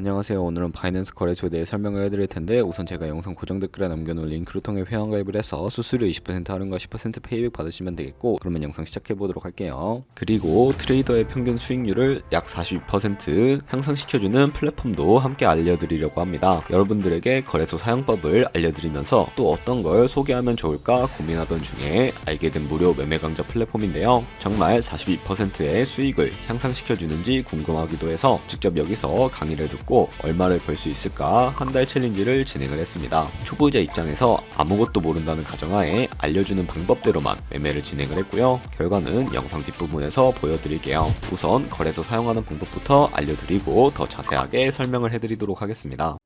안녕하세요. 오늘은 바이낸스 거래소에 대해 설명을 해드릴 텐데 우선 제가 영상 고정 댓글에 남겨놓은 링크를 통해 회원가입을 해서 수수료 20% 할인과 10% 페이백 받으시면 되겠고, 그러면 영상 시작해보도록 할게요. 그리고 트레이더의 평균 수익률을 약 42% 향상시켜주는 플랫폼도 함께 알려드리려고 합니다. 여러분들에게 거래소 사용법을 알려드리면서 또 어떤 걸 소개하면 좋을까 고민하던 중에 알게 된 무료 매매 강좌 플랫폼인데요. 정말 42%의 수익을 향상시켜주는지 궁금하기도 해서 직접 여기서 강의를 듣고 얼마를 벌 수 있을까 한 달 챌린지를 진행을 했습니다. 초보자 입장에서 아무것도 모른다는 가정하에 알려주는 방법대로만 매매를 진행을 했고요. 결과는 영상 뒷부분에서 보여드릴게요. 우선 거래소 사용하는 방법부터 알려드리고 더 자세하게 설명을 해드리도록 하겠습니다.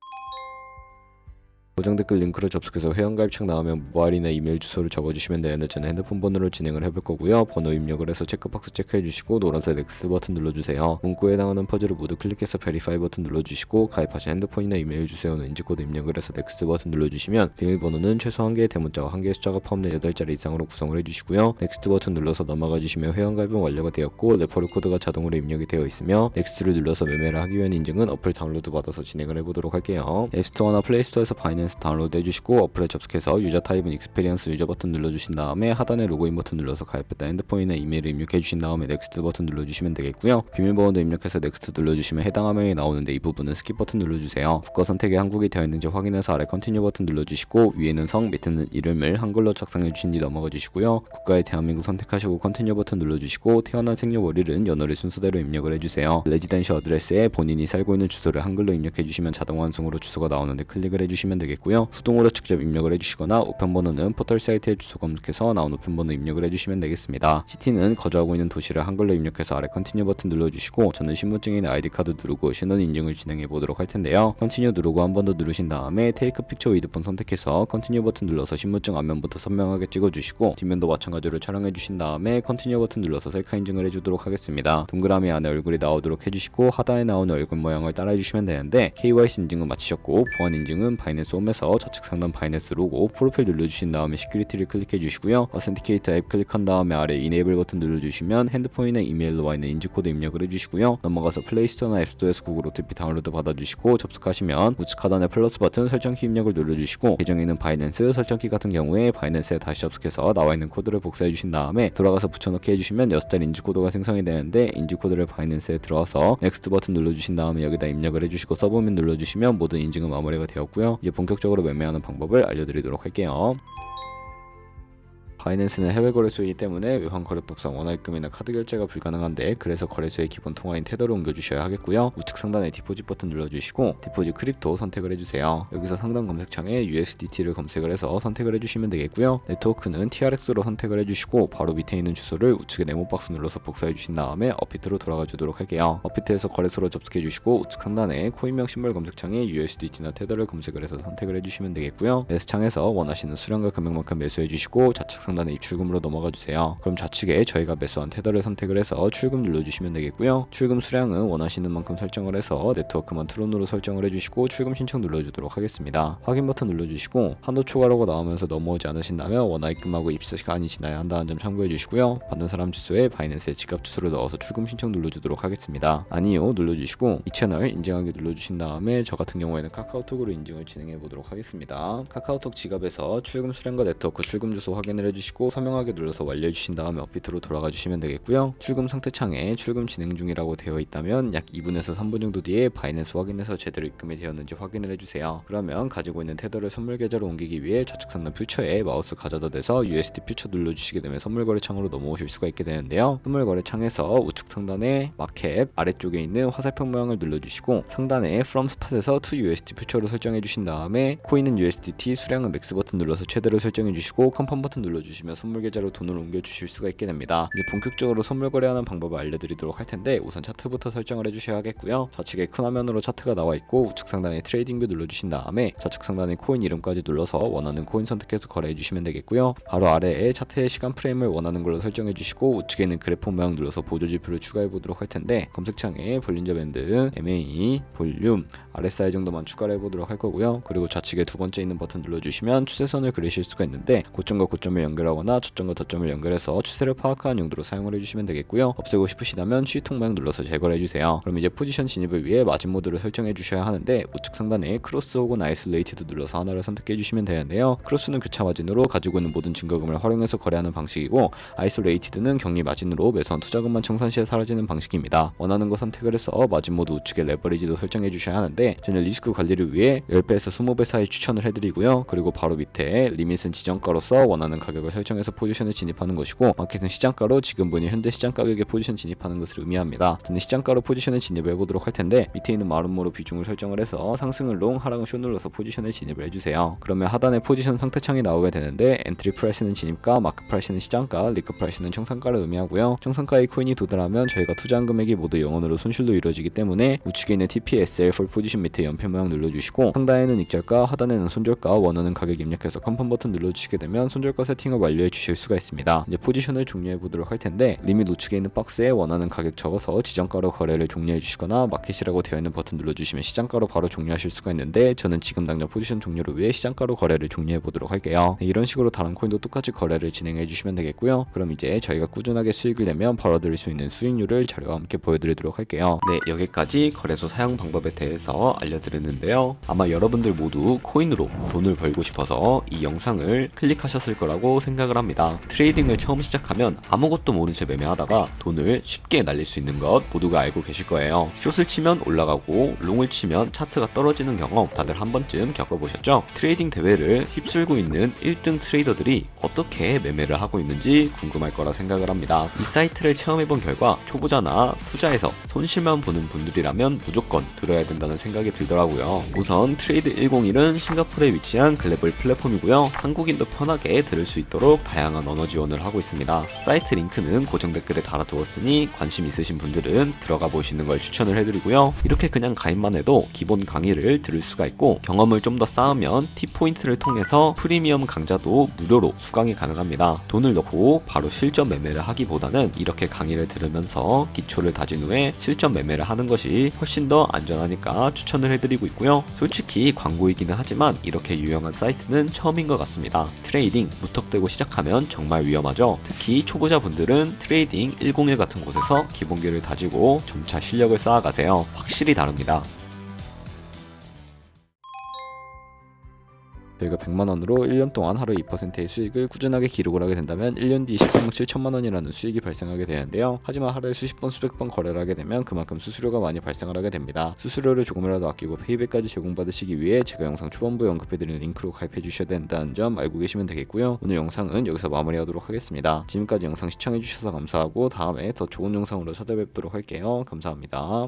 고정 댓글 링크로 접속해서 회원가입창 나오면 모바일이나 이메일 주소를 적어주시면 되는데 저는 핸드폰 번호로 진행을 해볼 거고요. 번호 입력을 해서 체크박스 체크해주시고 노란색 넥스트 버튼 눌러주세요. 문구에 해당하는 퍼즐을 모두 클릭해서 베리파이 버튼 눌러주시고 가입하신 핸드폰이나 이메일 주소는 인지코드 입력을 해서 넥스트 버튼 눌러주시면 비밀번호는 최소 1개의 대문자와 1개의 숫자가 포함된 8자리 이상으로 구성을 해주시고요. 넥스트 버튼 눌러서 넘어가 주시면 회원가입은 완료가 되었고 레퍼럴 코드가 자동으로 입력이 되어 있으며 넥스트를 눌러서 매매를 하기 위한 인증은 어플 다운로드 받아서 진행을 해보도록 할게요. 앱스토어나 플레이스토어에서 바이낸스 다운로드 해주시고 어플에 접속해서 유저 타입은 익스페리언스 유저 버튼 눌러주신 다음에 하단에 로그인 버튼 눌러서 가입했다 핸드폰이나 이메일을 입력해주신 다음에 넥스트 버튼 눌러주시면 되겠고요. 비밀번호도 입력해서 넥스트 눌러주시면 해당 화면이 나오는데 이 부분은 스킵 버튼 눌러주세요. 국가 선택에 한국이 되어 있는지 확인해서 아래 컨티뉴 버튼 눌러주시고 위에는 성, 밑에는 이름을 한글로 작성해 주신 뒤 넘어가 주시고요. 국가에 대한민국 선택하시고 컨티뉴 버튼 눌러주시고 태어난 생년월일은 연월일 순서대로 입력을 해주세요. 레지던시 어드레스에 본인이 살고 있는 주소를 한글로 입력해 주시면 자동 완성으로 주소가 나오는데 클릭을 해주시면 되겠고요. 수동으로 직접 입력을 해주시거나 우편번호는 포털 사이트에 주소 검색해서 나온 우편번호 입력을 해주시면 되겠습니다. 시티는 거주하고 있는 도시를 한글로 입력해서 아래 컨티뉴 버튼 눌러주시고 저는 신분증이나 아이디카드 누르고 신원 인증을 진행해 보도록 할 텐데요. 컨티뉴 누르고 한 번 더 누르신 다음에 테이크 픽처 위드 폰 선택해서 컨티뉴 버튼 눌러서 신분증 앞면부터 선명하게 찍어주시고 뒷면도 마찬가지로 촬영해 주신 다음에 컨티뉴 버튼 눌러서 셀카 인증을 해주도록 하겠습니다. 동그라미 안에 얼굴이 나오도록 해주시고 하단에 나오는 얼굴 모양을 따라해 주시면 되는데 KYC 인증은 마치셨고 보안 인증은 바이낸스 홈에서 좌측 상단 바이낸스 로고 프로필 눌러주신 다음에 시큐리티를 클릭해 주시고요. 어센티케이터 앱 클릭한 다음에 아래 이네이블 버튼 눌러주시면 핸드폰이나 이메일로 와 있는 인지코드 입력을 해주시고요. 넘어가서 플레이스토어나 앱스토어에서 구글 OTP 다운로드 받아주시고 접속하시면 우측 하단에 플러스 버튼 설정키 입력을 눌러주시고 계정에 있는 바이낸스 설정키 같은 경우에 바이낸스에 다시 접속해서 나와 있는 코드를 복사해 주신 다음에 돌아가서 붙여넣기 해주시면 6자리 인지코드가 생성이 되는데 인지코드를 바이낸스에 들어와서 넥스트 버튼 눌러주신 다음에 여기다 입력을 해주시고 서브밋 눌러주시면 모든 인증은 마무리가 되었고요. 이제 본격적으로 매매하는 방법을 알려드리도록 할게요. 바이낸스는 해외 거래소이기 때문에 외환 거래법상 원화입금이나 카드 결제가 불가능한데 그래서 거래소의 기본 통화인 테더를 옮겨주셔야 하겠고요. 우측 상단에 디포짓 버튼 눌러주시고 디포짓 크립토 선택을 해주세요. 여기서 상단 검색창에 USDT를 검색을 해서 선택을 해주시면 되겠고요. 네트워크는 TRX로 선택을 해주시고 바로 밑에 있는 주소를 우측에 네모 박스 눌러서 복사해 주신 다음에 업비트로 돌아가 주도록 할게요. 업비트에서 거래소로 접속해 주시고 우측 상단에 코인명 심벌 검색창에 USDT나 테더를 검색을 해서 선택을 해주시면 되겠고요. 매수창에서 원하시는 수량과 금액만큼 매수해 주시고 좌측 상단에 입출금으로 넘어가 주세요. 그럼 좌측에 저희가 매수한 테더를 선택을 해서 출금 눌러주시면 되겠고요. 출금 수량은 원하시는 만큼 설정을 해서 네트워크만 트론으로 설정을 해주시고 출금 신청 눌러주도록 하겠습니다. 확인 버튼 눌러주시고 한도 초과라고 나오면서 넘어오지 않으신다면 원화입금하고 입수 시간이 지나야 한다는 점 참고해 주시고요. 받는 사람 주소에 바이낸스에 지갑 주소를 넣어서 출금 신청 눌러주도록 하겠습니다. 아니요 눌러주시고 이 채널 인증하기 눌러주신 다음에 저 같은 경우에는 카카오톡으로 인증을 진행해 보도록 하겠습니다. 카카오톡 지갑에서 출금 수량과 네트워크 출금 주소 확인을 해주시고 서명하게 눌러서 완료해 주신 다음에 업비트로 돌아가 주시면 되겠고요. 출금 상태 창에 출금 진행 중이라고 되어 있다면 약 2분에서 3분 정도 뒤에 바이낸스 확인해서 제대로 입금이 되었는지 확인을 해주세요. 그러면 가지고 있는 테더를 선물 계좌로 옮기기 위해 좌측 상단 퓨처에 마우스 가져다 대서 USD 퓨처 눌러주시게 되면 선물 거래 창으로 넘어오실 수가 있게 되는데요. 선물 거래 창에서 우측 상단에 마켓 아래쪽에 있는 화살표 모양을 눌러주시고 상단에 From Spot에서 to USD 퓨처로 설정해 주신 다음에 코인은 USDT 수량은 맥스 버튼 눌러서 최대로 설정해 주시고 컨펌 버튼 눌러주시면 선물 계좌로 돈을 옮겨 주실 수가 있게 됩니다. 이제 본격적으로 선물 거래하는 방법을 알려드리도록 할 텐데 우선 차트부터 설정을 해주셔야 하겠고요. 좌측에 큰 화면으로 차트가 나와 있고 우측 상단에 트레이딩 뷰 눌러주신 다음에 좌측 상단에 코인 이름까지 눌러서 원하는 코인 선택해서 거래해 주시면 되겠고요. 바로 아래에 차트의 시간 프레임을 원하는 걸로 설정해 주시고 우측에 있는 그래프 모양 눌러서 보조 지표를 추가해 보도록 할 텐데 검색창에 볼린저 밴드, MA, 볼륨, RSI 정도만 추가를 해보도록 할 거고요. 그리고 좌측에 두 번째 있는 버튼 눌러주시면 추세선을 그리실 수가 있는데 고점과 고점을 연결하거나 저점과 저점을 연결해서 추세를 파악하는 용도로 사용을 해주시면 되겠고요. 없애고 싶으시다면 Shift 모양 눌러서 제거를 해주세요. 그럼 이제 포지션 진입을 위해 마진 모드를 설정해 주셔야 하는데 우측 상단에 크로스 혹은 아이솔레이티드 눌러서 하나를 선택해 주시면 되는데요. 크로스는 교차 마진으로 가지고 있는 모든 증거금을 활용해서 거래하는 방식이고, 아이솔레이티드는 격리 마진으로 매수한 투자금만 청산 시에 사라지는 방식입니다. 원하는 거 선택을 해서 마진 모드 우측에 레버리지도 설정해 주셔야 하는데, 저는 리스크 관리를 위해 10배에서 20배 사이 추천을 해드리고요. 그리고 바로 밑에 리밋은 지정가로서 원하는 가격을 설정해서 포지션에 진입하는 것이고, 마켓은 시장가로 지금 보니 현재 시장 가격에 포지션 진입하는 것을 의미합니다. 저는 시장가로 포지션에 진입을 해보도록 할 텐데, 밑에 있는 마름모로 비중을 설정을 해서 상승을 롱, 하락은 숏 눌러서 포지션에 진입을 해주세요. 그러면 하단에 포지션 상태창이 나오게 되는데, 엔트리 프라이스는 진입가, 마크 프라이스는 시장가, 리크 프라이스는 청산가를 의미하고요. 청산가의 코인이 도달하면 저희가 투자한 금액이 모두 0원으로 손실로 이루어지기 때문에 우측에 있는 TPSL 폴 포지션 밑에 연필 모양 눌러주시고, 상단에는 익절가, 하단에는 손절가, 원하는 가격 입력해서 컨펌 버튼 눌러주시게 되면 손절가 세팅을 완료해 주실 수가 있습니다. 이제 포지션을 종료해 보도록 할 텐데, 리밋 우측에 있는 박스에 원하는 가격 적어서 지정가로 거래를 종료해 주시거나, 마켓이라고 되어 있는 버튼 눌러주시면 시장가로 바로 종료하실 수가 있는데, 저는 지금 당장 포지션 종료를 위해 시장가로 거래를 종료해 보도록 할게요. 이런 식으로 다른 코인도 똑같이 거래를 진행해 주시면 되겠고요. 그럼 이제 저희가 꾸준하게 수익을 내면 벌어들일 수 있는 수익률을 자료와 함께 보여드리도록 할게요. 네, 여기까지 거래소 사용 방법에 대해서 알려드렸는데요. 아마 여러분들 모두 코인으로 돈을 벌고 싶어서 이 영상을 클릭하셨을 거라고 생각을 합니다. 트레이딩을 처음 시작하면 아무것도 모른 채 매매하다가 돈을 쉽게 날릴 수 있는 것 모두가 알고 계실 거예요. 숏을 치면 올라가고 롱을 치면 차트가 떨어지는 경험 다들 한 번쯤 겪어보셨죠? 트레이딩 대회를 휩쓸고 있는 1등 트레이더들이 어떻게 매매를 하고 있는지 궁금할 거라 생각을 합니다. 이 사이트를 체험해본 결과 초보자나 투자해서 손실만 보는 분들이라면 무조건 들어야 된다는 생각이 들더라고요. 우선 트레이드 101은 싱가포르에 위치한 글로벌 플랫폼이고요. 한국인도 편하게 들을 수 있도록 다양한 언어 지원을 하고 있습니다. 사이트 링크는 고정 댓글에 달아두었으니 관심 있으신 분들은 들어가 보시는 걸 추천을 해드리고요. 이렇게 그냥 가입만 해도 기본 강의를 들을 수가 있고, 경험을 좀 더 쌓으면 T포인트를 통해서 프리미엄 강좌도 무료로 수강이 가능합니다. 돈을 넣고 바로 실전 매매를 하기보다는 이렇게 강의를 들으면서 기초를 다진 후에 실전 매매를 하는 것이 훨씬 더 안전하니까 추천을 해드리고 있고요. 솔직히 광고이기는 하지만 이렇게 유용한 사이트는 처음인 것 같습니다. 트레이딩 무턱대고 시작하면 정말 위험하죠. 특히 초보자분들은 트레이딩 101 같은 곳에서 기본기를 다지고 점차 실력을 쌓아가세요. 확실히 다릅니다. 저희가 100만원으로 1년 동안 하루 2%의 수익을 꾸준하게 기록을 하게 된다면 1년 뒤 13억 7천만원이라는 수익이 발생하게 되는데요. 하지만 하루에 수십 번 수백 번 거래를 하게 되면 그만큼 수수료가 많이 발생을 하게 됩니다. 수수료를 조금이라도 아끼고 페이백까지 제공받으시기 위해 제가 영상 초반부에 언급해드리는 링크로 가입해 주셔야 된다는 점 알고 계시면 되겠고요. 오늘 영상은 여기서 마무리하도록 하겠습니다. 지금까지 영상 시청해 주셔서 감사하고 다음에 더 좋은 영상으로 찾아뵙도록 할게요. 감사합니다.